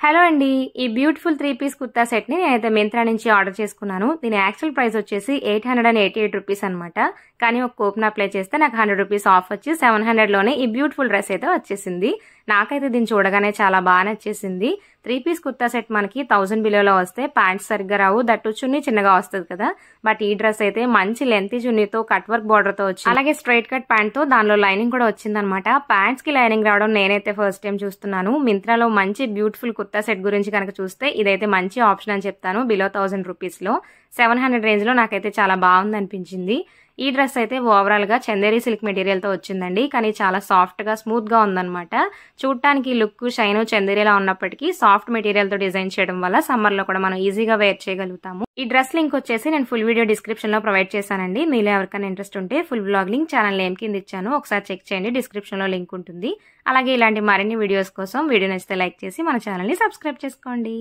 Hello అండి, ఈ beautiful 3 piece kurta set ని నేనైతే మింత్రా నుంచి ఆర్డర్ చేసుకున్నాను. దీని యాక్చువల్ ప్రైస్ వచ్చేసి 888 రూపీస్ అనమాట. కానీ ఒక కూపన్ అప్లై చేస్తే నాకు 100 రూపీస్ ఆఫ్ వచ్చి 700 లోనే ఈ బ్యూటిఫుల్ డ్రెస్ అయితే వచ్చేసింది. నాకైతే దీన్ని చూడగానే చాలా బాగా నచ్చేసింది. 3 పీస్ కుర్తా సెట్ మనకి 1000 బిలోలో వస్తే ప్యాంట్స్ సరిగ్గా రావు, దట్టు చున్నీ చిన్నగా వస్తుంది కదా. బట్ ఈ డ్రెస్ అయితే మంచి లెంతీ చున్నీతో కట్ వర్క్ బార్డర్ తో వచ్చింది. అలాగే స్ట్రైట్ కట్ ప్యాంట్ తో దానిలో లైనింగ్ కూడా వచ్చిందనమాట. ప్యాంట్స్ కి లైనింగ్ రావడం నేనైతే ఫస్ట్ టైం చూస్తున్నాను. మింత్రాలో మంచి బ్యూటిఫుల్ కుర్తా సెట్ గురించి కనుక చూస్తే ఇదైతే మంచి ఆప్షన్ అని చెప్తాను. బిలో 1000 రూపీస్ లో 700 రేంజ్ లో నాకైతే చాలా బాగుంది అనిపించింది. ఈ డ్రెస్ అయితే ఓవరాల్ గా చందేరి సిల్క్ మెటీరియల్ తో వచ్చిందండి. కానీ చాలా సాఫ్ట్ గా స్మూత్ గా ఉందన్నమాట. చూడటానికి లుక్ షైన్ చందేరిలా ఉన్నప్పటికీ సాఫ్ట్ మెటీరియల్ తో డిజైన్ చేయడం వల్ల సమ్మర్ లో కూడా మనం ఈజీగా వేర్ చేయగలుగుతాము. ఈ డ్రెస్ లింక్ వచ్చేసి నేను ఫుల్ వీడియో డిస్క్రిప్షన్ లో ప్రొవైడ్ చేశానండి. మీలో ఎవరికైనా ఇంట్రెస్ట్ ఉంటే full vlog link channel name కింద ఇచ్చాను, ఒకసారి చెక్ చేయండి. డిస్క్రిప్షన్ లో లింక్ ఉంటుంది. అలాగే ఇలాంటి మరిన్ని వీడియోస్ కోసం వీడియో నచ్చితే లైక్ చేసి మన ఛానల్ ని సబ్స్క్రైబ్ చేసుకోండి.